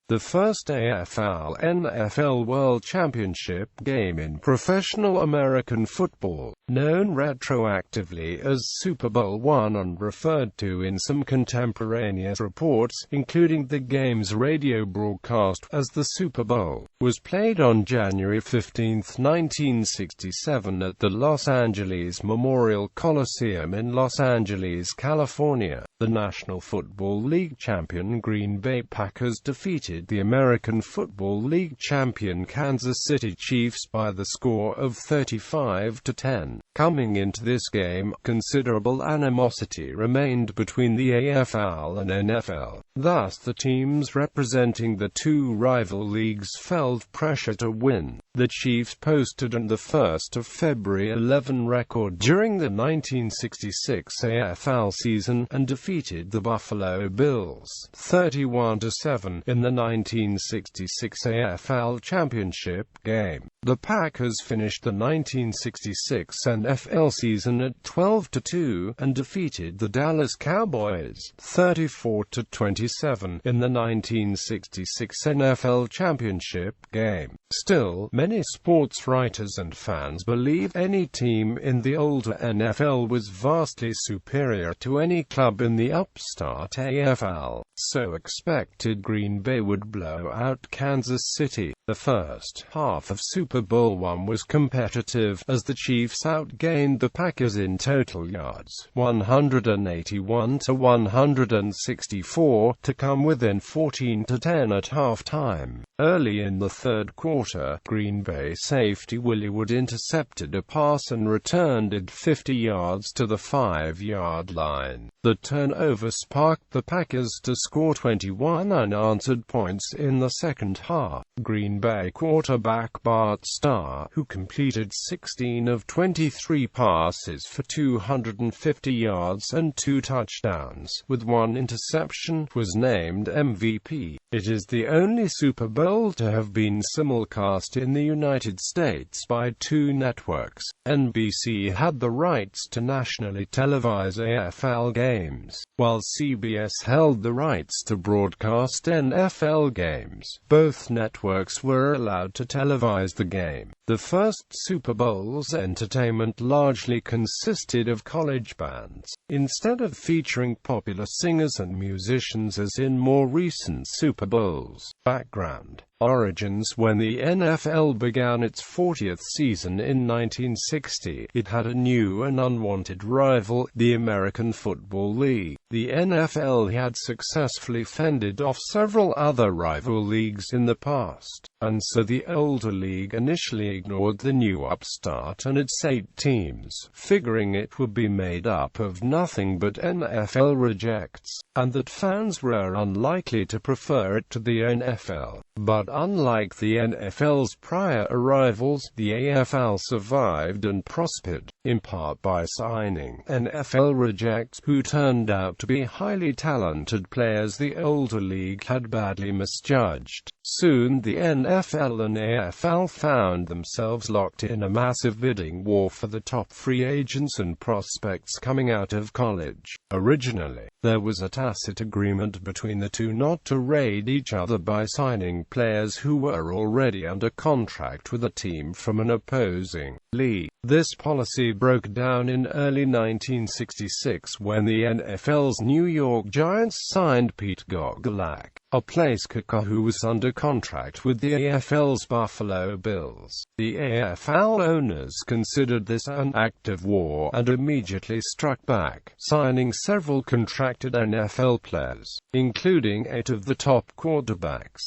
the first AFL-NFL World Championship Game in professional American football, known retroactively as Super Bowl I and referred to in some contemporaneous reports, including the game's radio broadcast, as the Super Bowl, was played on January 15, 1967 at the Los Angeles Memorial Coliseum in Los Angeles, California. The National Football League champion Green Bay Packers defeated the American Football League champion Kansas City Chiefs by the score of 35-10. Coming into this game, considerable animosity remained between the AFL and NFL. Thus, the teams representing the two rival leagues felt pressure to win. The Chiefs posted an 1 February 11 record during the 1966 AFL season and defeated the Buffalo Bills 31-7 in the 1966 AFL Championship Game. The Packers finished the 1966 NFL season at 12-2 and defeated the Dallas Cowboys 34-27 in the 1966 NFL Championship Game. Still, many sports writers and fans believe any team in the older NFL was vastly superior to any club in the upstart AFL, so expected Green Bay would blow out Kansas City. The first half of Super Bowl I was competitive, as the Chiefs outgained the Packers in total yards, 181-164, to come within 14-10 at halftime. Early in the third quarter, Green Bay safety Willie Wood intercepted a pass and returned it 50 yards to the 5-yard line. The turnover sparked the Packers to score 21 unanswered points in the second half. Green Bay quarterback Bart Starr, who completed 16 of 23 passes for 250 yards and 2 touchdowns, with 1 interception, was named MVP. It is the only Super Bowl to have been simulcast in the United States by 2 networks. NBC had the rights to nationally televise AFL games, while CBS held the rights to broadcast NFL games. Both networks were allowed to televise the game. The first Super Bowl's entertainment largely consisted of college bands, instead of featuring popular singers and musicians as in more recent Super Bowls. Background: origins: when the NFL began its 40th season in 1960, it had a new and unwanted rival, the American Football League. The NFL had successfully fended off several other rival leagues in the past, and so the older league initially ignored the new upstart and its 8 teams, figuring it would be made up of nothing but NFL rejects, and that fans were unlikely to prefer it to the NFL. But unlike the NFL's prior arrivals, the AFL survived and prospered, in part by signing NFL rejects who turned out to be highly talented players the older league had badly misjudged. Soon the NFL and AFL found themselves locked in a massive bidding war for the top free agents and prospects coming out of college. Originally, there was a tacit agreement between the two not to raid each other by signing players who were already under contract with a team from an opposing league. This policy broke down in early 1966 when the NFL's New York Giants signed Pete Gogolak, a place kicker who was under contract with the AFL's Buffalo Bills. The AFL owners considered this an act of war and immediately struck back, signing several contracted NFL players, including 8 of the top quarterbacks.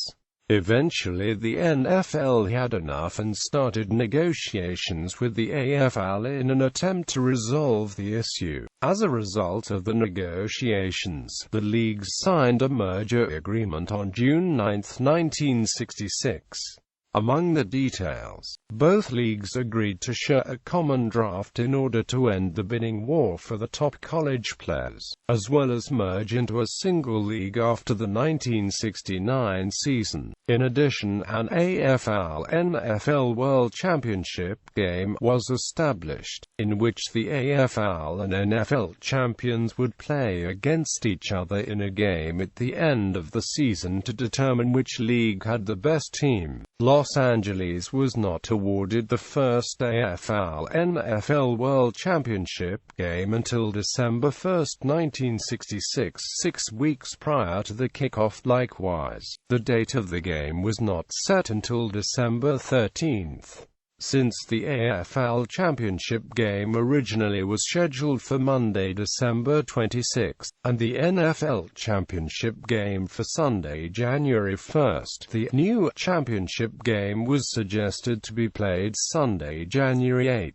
Eventually the NFL had enough and started negotiations with the AFL in an attempt to resolve the issue. As a result of the negotiations, the leagues signed a merger agreement on June 9, 1966. Among the details, both leagues agreed to share a common draft in order to end the bidding war for the top college players, as well as merge into a single league after the 1969 season. In addition, an AFL-NFL World Championship Game was established, in which the AFL and NFL champions would play against each other in a game at the end of the season to determine which league had the best team. Los Angeles was not awarded the first AFL-NFL World Championship Game until December 1, 1966, 6 weeks prior to the kickoff. Likewise, the date of the game was not set until December 13. Since the AFL Championship Game originally was scheduled for Monday, December 26, and the NFL Championship Game for Sunday, January 1, the new Championship Game was suggested to be played Sunday, January 8.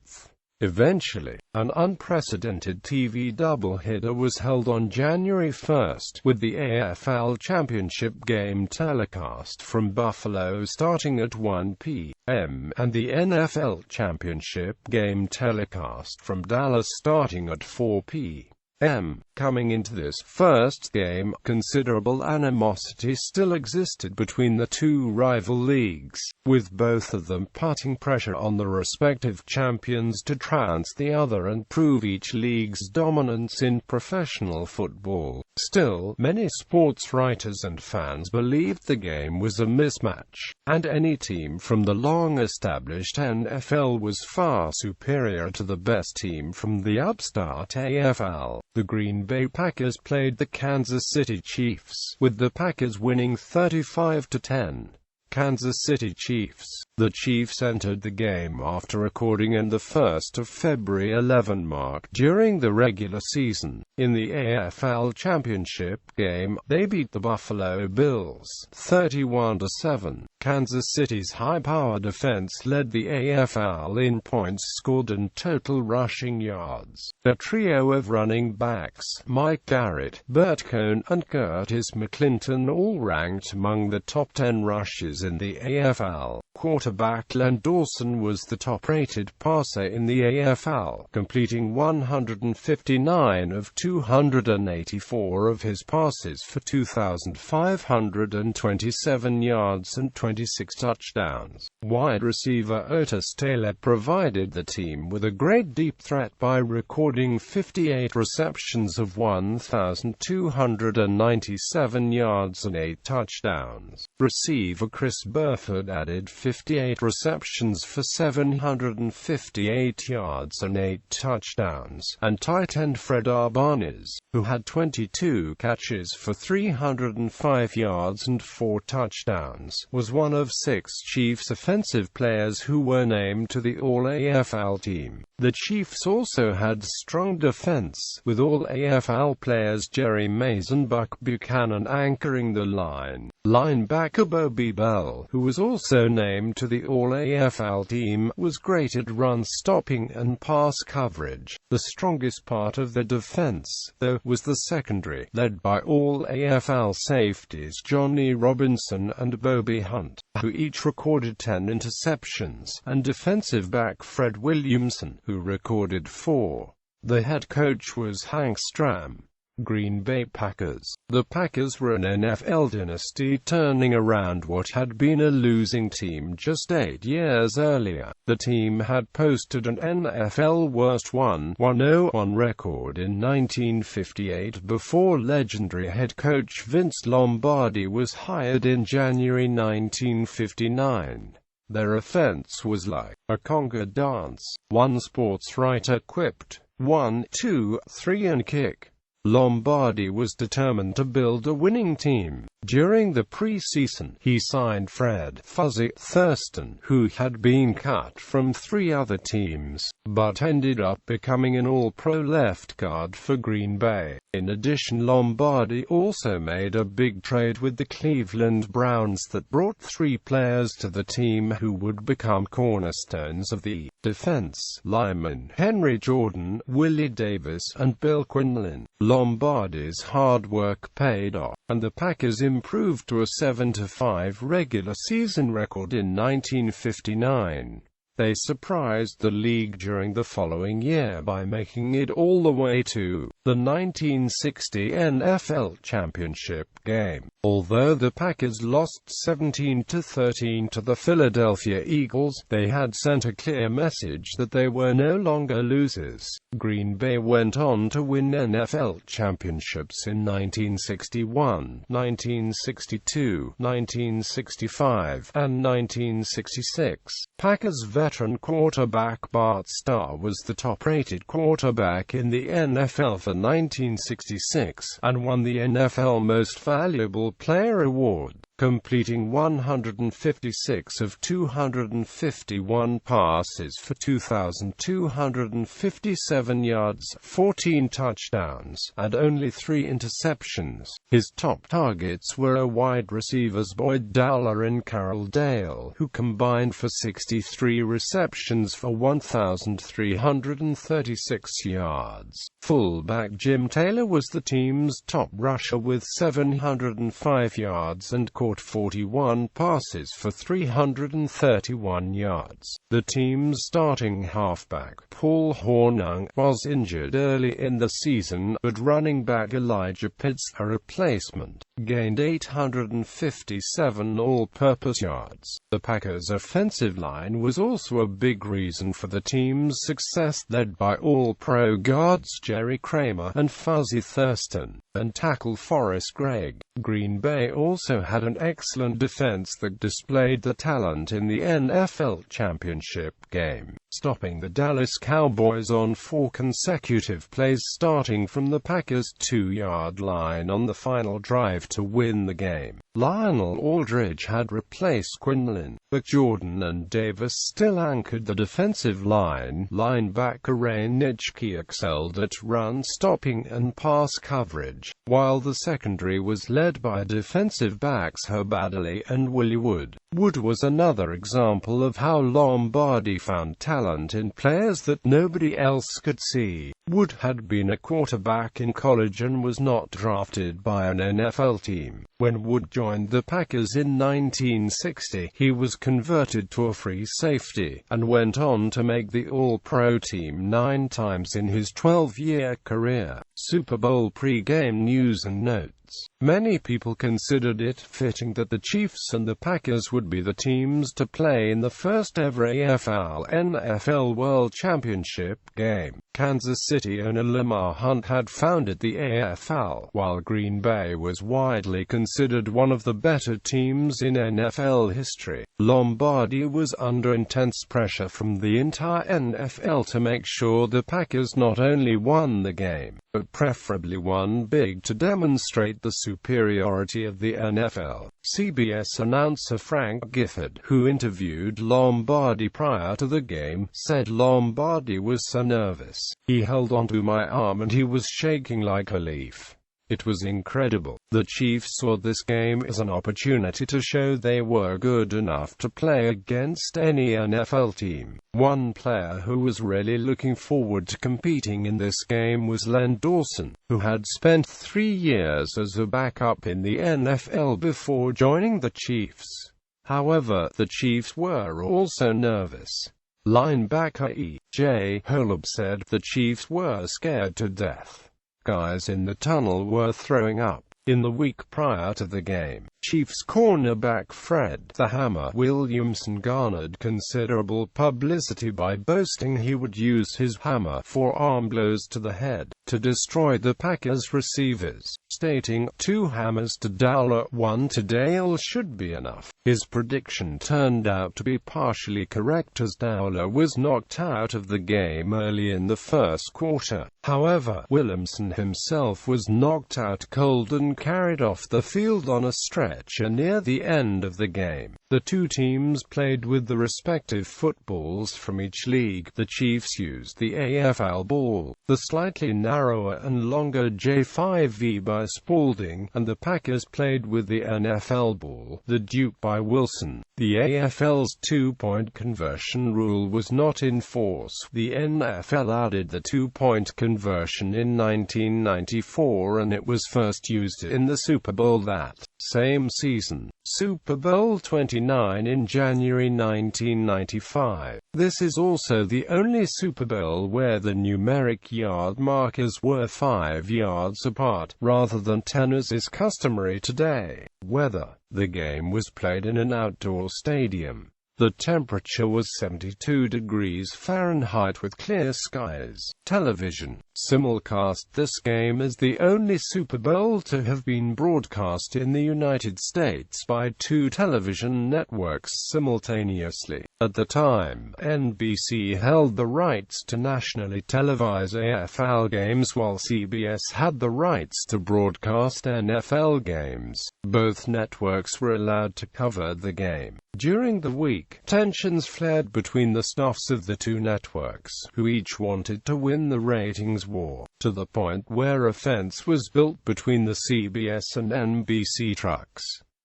Eventually, an unprecedented TV doubleheader was held on January 1, with the AFL Championship Game telecast from Buffalo starting at 1 p.m. and the NFL Championship Game telecast from Dallas starting at 4 p.m. Coming into this first game, considerable animosity still existed between the two rival leagues, with both of them putting pressure on the respective champions to trounce the other and prove each league's dominance in professional football. Still, many sports writers and fans believed the game was a mismatch, and any team from the long-established NFL was far superior to the best team from the upstart AFL. The Green Bay Packers played the Kansas City Chiefs, with the Packers winning 35-10. Kansas City Chiefs. The Chiefs entered the game after recording in the 1st of February 11 mark during the regular season. In the AFL Championship Game, they beat the Buffalo Bills 31-7. Kansas City's high-power defense led the AFL in points scored and total rushing yards. A trio of running backs, Mike Garrett, Bert Cohn, and Curtis McClinton, all ranked among the top 10 rushes in the AFL. Quarterback Len Dawson was the top-rated passer in the AFL, completing 159 of 284 of his passes for 2,527 yards and 26 touchdowns. Wide receiver Otis Taylor provided the team with a great deep threat by recording 58 receptions of 1,297 yards and 8 touchdowns. Receiver Chris Burford added 58 receptions for 758 yards and 8 touchdowns, and tight end Fred Arbanes, who had 22 catches for 305 yards and 4 touchdowns, was one of 6 Chiefs offensive players who were named to the All-AFL team. The Chiefs also had strong defense, with All-AFL players Jerry Mays and Buck Buchanan anchoring the line. Linebacker Bobby Bell, who was also named to the All-AFL team, was great at run-stopping and pass coverage. The strongest part of the defense, though, was the secondary, led by All-AFL safeties Johnny Robinson and Bobby Hunt, who each recorded 10 interceptions, and defensive back Fred Williamson, who recorded 4. The head coach was Hank Stram. Green Bay Packers. The Packers were an NFL dynasty turning around what had been a losing team just 8 years earlier. The team had posted an NFL worst 1-1-0 record in 1958 before legendary head coach Vince Lombardi was hired in January 1959. Their offense was like a conga dance. One sports writer quipped, 1, 2, 3 and kick. Lombardi was determined to build a winning team. During the preseason, he signed Fred "Fuzzy" Thurston, who had been cut from 3 other teams, but ended up becoming an All-Pro left guard for Green Bay. In addition, Lombardi also made a big trade with the Cleveland Browns that brought 3 players to the team who would become cornerstones of the defense: linemen Henry Jordan, Willie Davis, and Bill Quinlan. Lombardi's hard work paid off, and the Packers improved to a 7-5 regular season record in 1959. They surprised the league during the following year by making it all the way to the 1960 NFL Championship Game. Although the Packers lost 17-13 to the Philadelphia Eagles, they had sent a clear message that they were no longer losers. Green Bay went on to win NFL championships in 1961, 1962, 1965, and 1966. Packers veteran quarterback Bart Starr was the top-rated quarterback in the NFL for 1966, and won the NFL Most Valuable Player award, completing 156 of 251 passes for 2,257 yards, 14 touchdowns, and only 3 interceptions. His top targets were wide receivers Boyd Dowler and Carroll Dale, who combined for 63 receptions for 1,336 yards. Fullback Jim Taylor was the team's top rusher with 705 yards and caught 41 passes for 331 yards. The team's starting halfback, Paul Hornung, was injured early in the season, but running back Elijah Pitts, a replacement, gained 857 all-purpose yards. The Packers' offensive line was also a big reason for the team's success, led by all-pro guards Jerry Kramer and Fuzzy Thurston, and tackle Forrest Gregg. Green Bay also had an excellent defense that displayed the talent in the NFL Championship Game, stopping the Dallas Cowboys on 4 consecutive plays starting from the Packers' 2-yard line on the final drive to win the game. Lionel Aldridge had replaced Quinlan, but Jordan and Davis still anchored the defensive line. Linebacker Ray Nitschke excelled at run stopping and pass coverage, while the secondary was led by defensive backs Herb Adderley and Willie Wood. Wood was another example of how Lombardi found talent in players that nobody else could see. Wood had been a quarterback in college and was not drafted by an NFL team. When Wood joined the Packers in 1960, he was converted to a free safety, and went on to make the All-Pro team 9 times in his 12-year career. Super Bowl pre-game news and notes. Many people considered it fitting that the Chiefs and the Packers would be the teams to play in the first ever AFL-NFL World Championship Game. Kansas City owner Lamar Hunt had founded the AFL, while Green Bay was widely considered one of the better teams in NFL history. Lombardi was under intense pressure from the entire NFL to make sure the Packers not only won the game, but preferably won big to demonstrate the superiority of the NFL. CBS announcer Frank Gifford, who interviewed Lombardi prior to the game, said Lombardi was so nervous. He held onto my arm and he was shaking like a leaf. It was incredible. The Chiefs saw this game as an opportunity to show they were good enough to play against any NFL team. One player who was really looking forward to competing in this game was Len Dawson, who had spent 3 years as a backup in the NFL before joining the Chiefs. However, the Chiefs were also nervous. Linebacker E.J. Holub said the Chiefs were scared to death. Guys in the tunnel were throwing up. In the week prior to the game, Chiefs cornerback Fred "the Hammer" Williamson garnered considerable publicity by boasting he would use his hammer for arm blows to the head to destroy the Packers receivers, stating, "2 hammers to Dowler, 1 to Dale should be enough." His prediction turned out to be partially correct as Dowler was knocked out of the game early in the first quarter. However, Williamson himself was knocked out cold and carried off the field on a stretcher near the end of the game. The two teams played with the respective footballs from each league. The Chiefs used the AFL ball, the slightly narrower and longer J5E by Spalding, and the Packers played with the NFL ball, the Duke by Wilson. The AFL's two-point conversion rule was not in force. The NFL added the two-point conversion in 1994, and it was first used in the Super Bowl that Same season. Super Bowl 29 in January 1995. This is also the only Super Bowl where the numeric yard markers were 5 yards apart, rather than 10 as is customary today. Weather. The game was played in an outdoor stadium. The temperature was 72 degrees Fahrenheit with clear skies. Television. Simulcast. This game is the only Super Bowl to have been broadcast in the United States by 2 television networks simultaneously. At the time, NBC held the rights to nationally televise AFL games while CBS had the rights to broadcast NFL games. Both networks were allowed to cover the game. During the week, tensions flared between the staffs of the 2 networks, who each wanted to win the ratings war, to the point where a fence was built between the CBS and NBC trucks.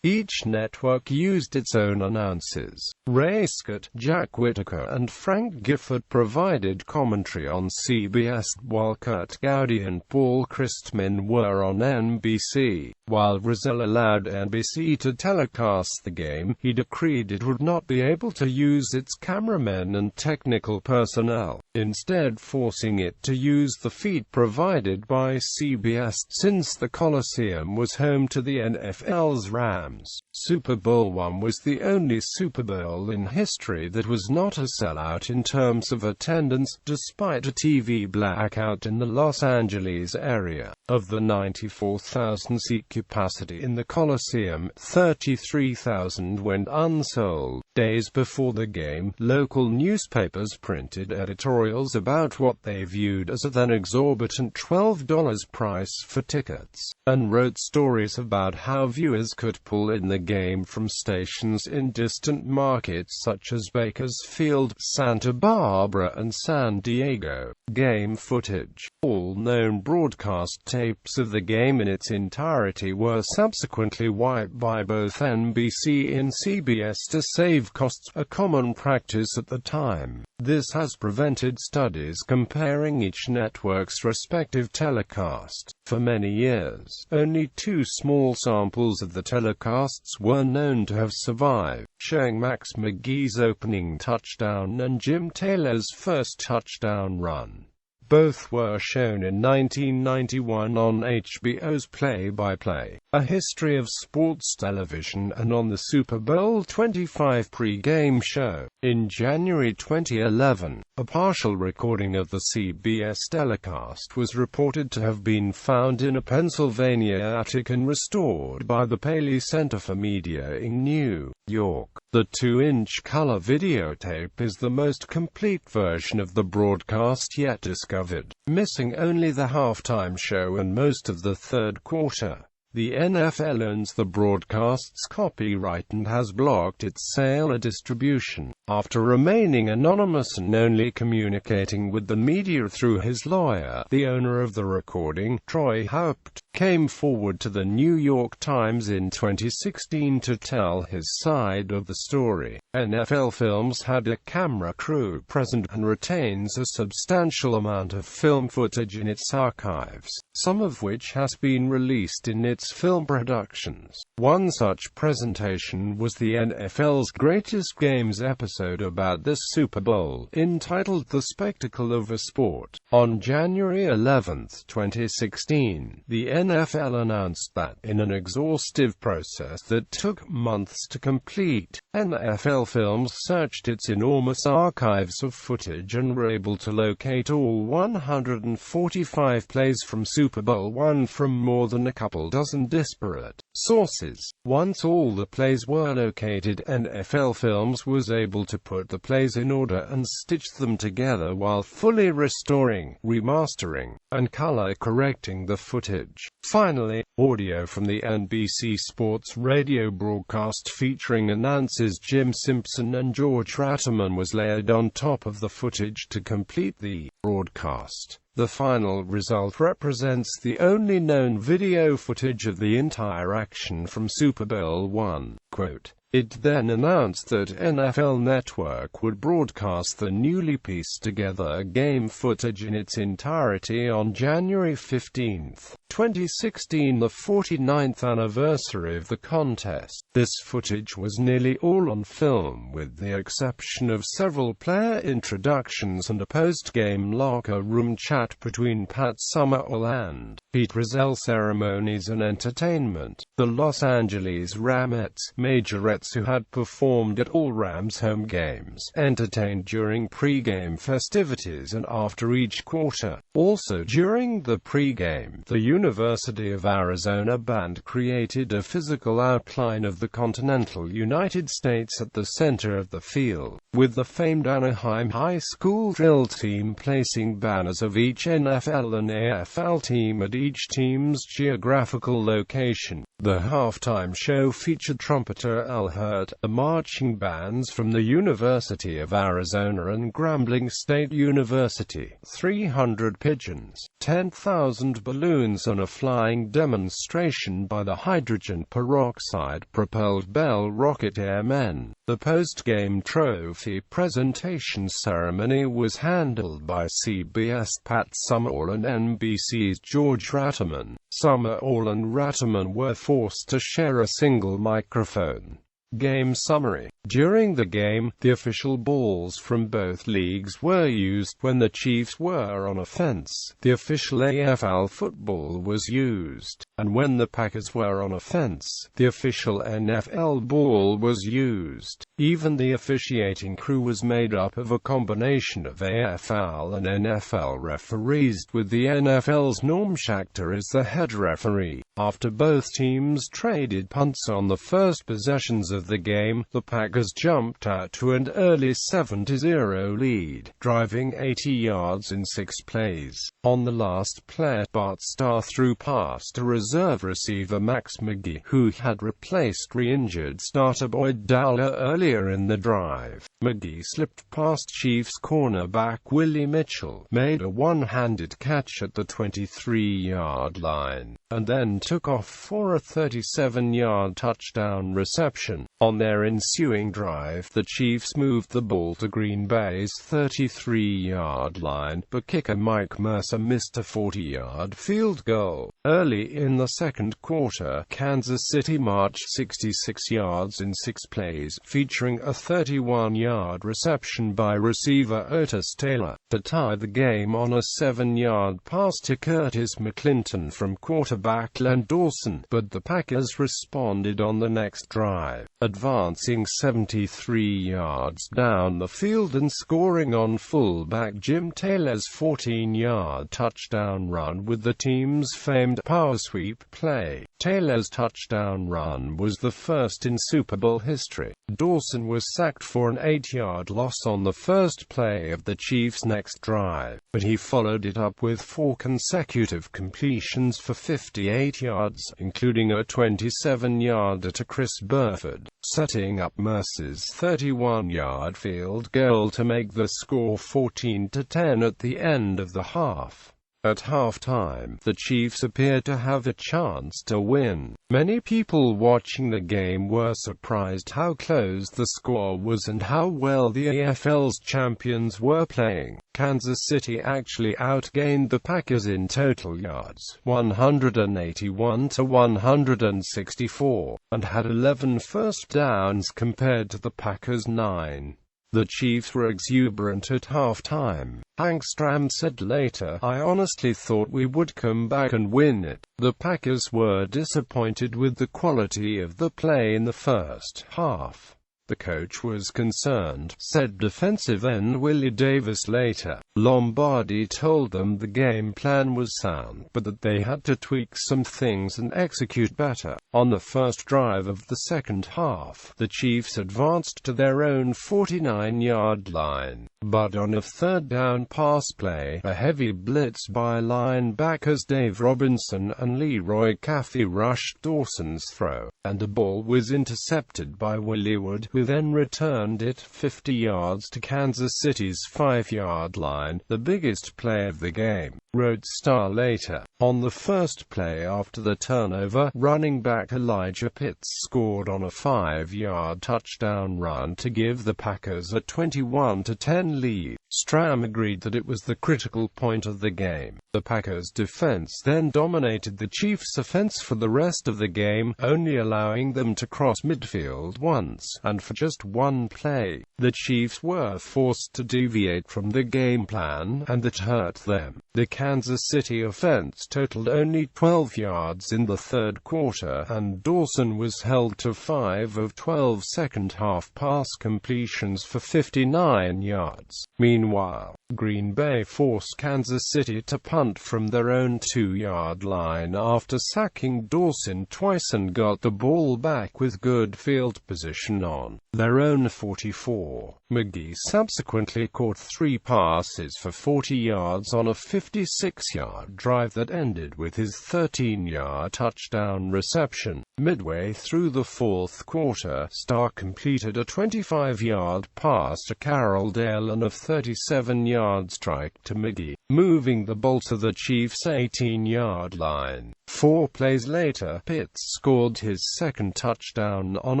Each network used its own announcers. Ray Scott, Jack Whitaker and Frank Gifford provided commentary on CBS, while Kurt Gowdy and Paul Christman were on NBC. While Rizal allowed NBC to telecast the game, he decreed it would not be able to use its cameramen and technical personnel, instead forcing it to use the feed provided by CBS, since the Coliseum was home to the NFL's Rams. Super Bowl I was the only Super Bowl in history that was not a sellout in terms of attendance, despite a TV blackout in the Los Angeles area. Of the 94,000-seat capacity in the Coliseum, 33,000 went unsold. Days before the game, local newspapers printed editorials about what they viewed as an exorbitant $12 price for tickets, and wrote stories about how viewers could pull in the game from stations in distant markets such as Bakersfield, Santa Barbara and San Diego. Game footage. All known broadcast tapes of the game in its entirety were subsequently wiped by both NBC and CBS to save costs, a common practice at the time. This has prevented studies comparing each network's respective telecast. For many years, only 2 small samples of the telecasts were known to have survived, showing Max McGee's opening touchdown and Jim Taylor's first touchdown run. Both were shown in 1991 on HBO's Play-by-Play, A History of Sports Television, and on the Super Bowl 25 pre-game show. In January 2011, a partial recording of the CBS telecast was reported to have been found in a Pennsylvania attic and restored by the Paley Center for Media in New York. The 2-inch color videotape is the most complete version of the broadcast yet discovered, missing only the halftime show and most of the third quarter. The NFL owns the broadcast's copyright and has blocked its sale or distribution. After remaining anonymous and only communicating with the media through his lawyer, the owner of the recording, Troy Haupt, came forward to the New York Times in 2016 to tell his side of the story. NFL Films had a camera crew present and retains a substantial amount of film footage in its archives, some of which has been released in its film productions. One such presentation was the NFL's Greatest Games episode about this Super Bowl, entitled The Spectacle of a Sport. On January 11, 2016, the NFL announced that, in an exhaustive process that took months to complete, NFL Films searched its enormous archives of footage and were able to locate all 145 plays from Super Bowl I from more than a couple dozen disparate sources. Once all the plays were located, NFL Films was able to put the plays in order and stitch them together while fully restoring, remastering, and color-correcting the footage. Finally, audio from the NBC Sports radio broadcast featuring announcers Jim Simpson and George Ratterman was layered on top of the footage to complete the broadcast. The final result represents the only known video footage of the entire action from Super Bowl I. Quote, it then announced that NFL Network would broadcast the newly pieced together game footage in its entirety on January 15, 2016, the 49th anniversary of the contest. This footage was nearly all on film, with the exception of several player introductions and a post-game locker room chat between Pat Summerall and Pete Rozelle. Ceremonies and entertainment. The Los Angeles Majorettes, who had performed at all Rams home games, entertained during pre-game festivities and after each quarter. Also during the pre-game, the University of Arizona band created a physical outline of the continental United States at the center of the field, with the famed Anaheim High School drill team placing banners of each NFL and AFL team at each team's geographical location. The halftime show featured trumpeter Al Hirt, the marching bands from the University of Arizona and Grambling State University, 300 pigeons, 10,000 balloons and a flying demonstration by the hydrogen peroxide-propelled Bell Rocket Airmen. The post-game trophy presentation ceremony was handled by CBS' Pat Summerall and NBC's George Ratterman. Summerall and Ratterman were forced to share a single microphone. Game summary. During the game, the official balls from both leagues were used when the Chiefs were on offense. The official AFL football was used, and when the Packers were on offense, the official NFL ball was used. Even the officiating crew was made up of a combination of AFL and NFL referees, with the NFL's Norm Schachter as the head referee. After both teams traded punts on the first possessions of the game, the Packers jumped out to an early 7-0 lead, driving 80 yards in 6 plays. On the last play, Bart Starr threw past a reserve receiver Max McGee, who had replaced re-injured starter Boyd Dowler earlier in the drive. McGee slipped past Chiefs cornerback Willie Mitchell, made a one-handed catch at the 23-yard line, and then took off for a 37-yard touchdown reception. On their ensuing drive, the Chiefs moved the ball to Green Bay's 33-yard line, but kicker Mike Mercer missed a 40-yard field goal. Early in the second quarter, Kansas City marched 66 yards in 6 plays, featuring a 31-yard reception by receiver Otis Taylor, to tie the game on a 7-yard pass to Curtis McClinton from quarterback Len Dawson, but the Packers responded on the next drive, advancing 73 yards down the field and scoring on fullback Jim Taylor's 14-yard touchdown run with the team's famed power sweep play. Taylor's touchdown run was the first in Super Bowl history. Dawson was sacked for an 8-yard loss on the first play of the Chiefs' next drive, but he followed it up with 4 consecutive completions for 58 yards, including a 27-yarder to Chris Burford, setting up Mercer's 31-yard field goal to make the score 14-10 at the end of the half. At halftime, the Chiefs appeared to have a chance to win. Many people watching the game were surprised how close the score was and how well the AFL's champions were playing. Kansas City actually outgained the Packers in total yards, 181-164, and had 11 first downs compared to the Packers' 9. The Chiefs were exuberant at halftime. Hank Stram said later, "I honestly thought we would come back and win it." The Packers were disappointed with the quality of the play in the first half. The coach was concerned, said defensive end Willie Davis later. Lombardi told them the game plan was sound, but that they had to tweak some things and execute better. On the first drive of the second half, the Chiefs advanced to their own 49-yard line, but on a third down pass play, a heavy blitz by linebackers Dave Robinson and Leroy Caffey rushed Dawson's throw, and the ball was intercepted by Willie Wood, who then returned it 50 yards to Kansas City's 5-yard line, the biggest play of the game. wrote Star later. On the first play after the turnover, running back Elijah Pitts scored on a 5-yard touchdown run to give the Packers a 21-10 lead. Stram agreed that it was the critical point of the game. The Packers' defense then dominated the Chiefs' offense for the rest of the game, only allowing them to cross midfield once, and for just one play. The Chiefs were forced to deviate from the game plan, and that hurt them. The Kansas City offense totaled only 12 yards in the third quarter, and Dawson was held to 5 of 12 second-half pass completions for 59 yards. Meanwhile, Green Bay forced Kansas City to punt from their own 2-yard line after sacking Dawson twice and got the ball back with good field position on their own 44. McGee subsequently caught 3 passes for 40 yards on a 56-yard drive that ended with his 13-yard touchdown reception. Midway through the fourth quarter, Starr completed a 25-yard pass to Carroll Dale and a 37-yard strike to McGee, moving the ball to the Chiefs' 18-yard line. 4 plays later, Pitts scored his second touchdown on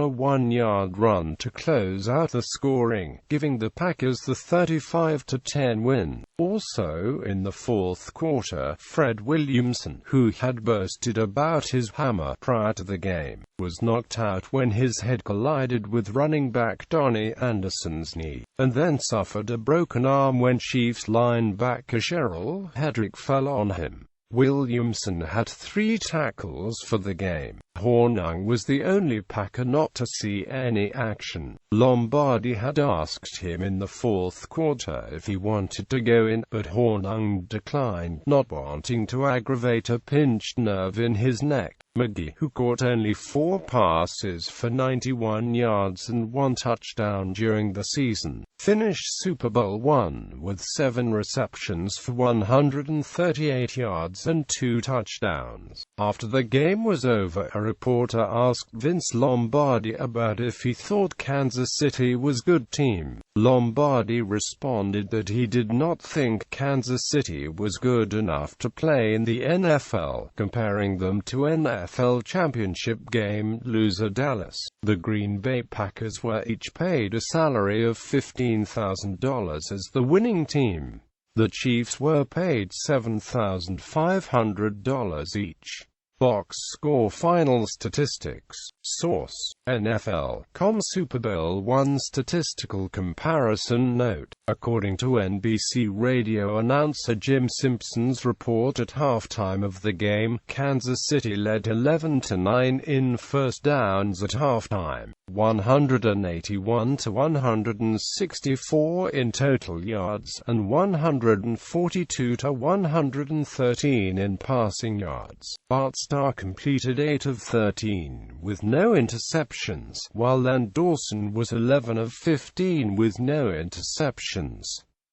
a 1-yard run to close out the scoring, giving the Packers the 35-10 win. Also in the fourth quarter, Fred Williamson, who had boasted about his hammer prior to the game, was knocked out when his head collided with running back Donnie Anderson's knee, and then suffered a broken arm when Chiefs linebacker Sherrill Hedrick fell on him. Williamson had 3 tackles for the game. Hornung was the only Packer not to see any action. Lombardi had asked him in the fourth quarter if he wanted to go in, but Hornung declined, not wanting to aggravate a pinched nerve in his neck. McGee, who caught only 4 passes for 91 yards and 1 touchdown during the season, finished Super Bowl I with 7 receptions for 138 yards and 2 touchdowns. After the game was over, a reporter asked Vince Lombardi about if he thought Kansas City was a good team. Lombardi responded that he did not think Kansas City was good enough to play in the NFL, comparing them to NFL Championship Game loser Dallas. The Green Bay Packers were each paid a salary of $15,000 as the winning team. The Chiefs were paid $7,500 each. Box score final statistics. Source: NFL.com Super Bowl I statistical comparison note. According to NBC radio announcer Jim Simpson's report at halftime of the game, Kansas City led 11-9 in first downs at halftime, 181-164 in total yards, and 142-113 in passing yards. Bart Starr completed 8 of 13 with no interceptions, while Len Dawson was 11 of 15 with no interceptions.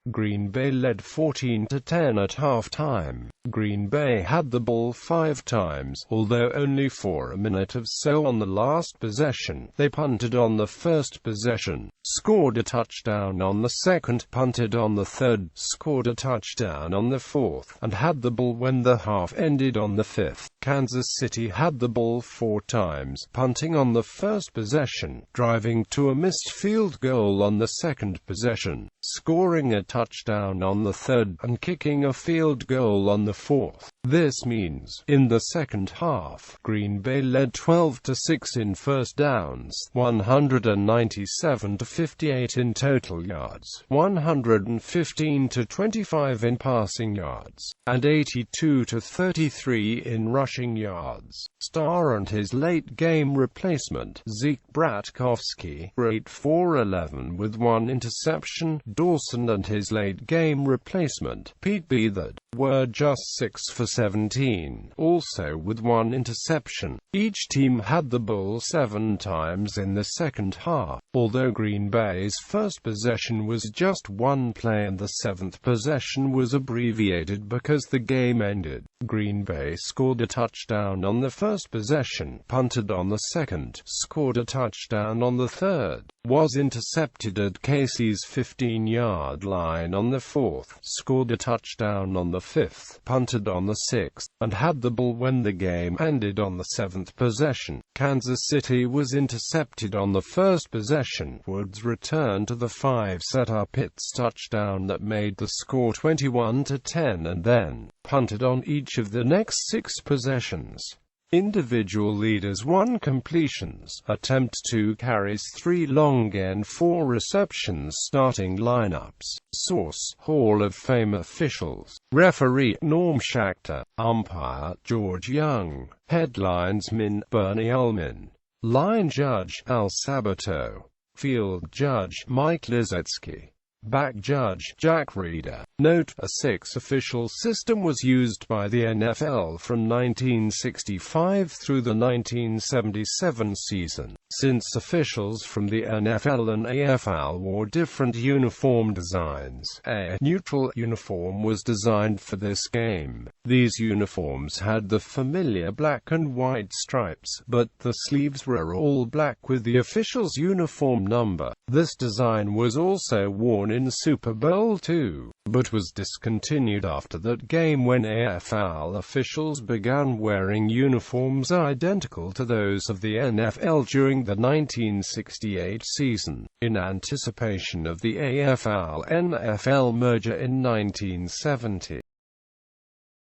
Green Bay led 14-10 at halftime. Green Bay had the ball 5 times, although only for a minute or so on the last possession. They punted on the first possession, scored a touchdown on the second, punted on the third, scored a touchdown on the fourth, and had the ball when the half ended on the fifth. Kansas City had the ball 4 times, punting on the first possession, driving to a missed field goal on the second possession, scoring a touchdown on the third, and kicking a field goal on the fourth. This means, in the second half, Green Bay led 12-6 in first downs, 197-58 in total yards, 115-25 in passing yards, and 82-33 in rushing yards. Starr and his late-game replacement, Zeke Bratkowski, were 8-for-11 with 1 interception. Dawson and his late-game replacement, Pete Beathard, were just 6-for-17, also with 1 interception. Each team had the ball 7 times in the second half, although Green Bay's first possession was just 1 play and the 7th possession was abbreviated because the game ended. Green Bay scored a touchdown on the first possession, punted on the second, scored a touchdown on the third, was intercepted at Casey's 15-yard line. line on the 4th, scored a touchdown on the 5th, punted on the 6th, and had the ball when the game ended on the 7th possession. Kansas City was intercepted on the first possession. Woods returned to the 5, set up its touchdown that made the score 21-10, and then punted on each of the next 6 possessions. Individual leaders 1 completions, attempt 2 carries 3 long and 4 receptions. Starting lineups. Source: Hall of Fame officials. Referee: Norm Schachter. Umpire: George Young. Headlines: Min, Bernie Ullman. Line judge: Al Sabato. Field judge: Mike Lizetsky. Back judge: Jack Reeder. Note: a 6-official system was used by the NFL from 1965 through the 1977 season. Since officials from the NFL and AFL wore different uniform designs, a neutral uniform was designed for this game. These uniforms had the familiar black and white stripes, but the sleeves were all black with the official's uniform number. This design was also worn in Super Bowl II, but was discontinued after that game when AFL officials began wearing uniforms identical to those of the NFL during the 1968 season, in anticipation of the AFL-NFL merger in 1970.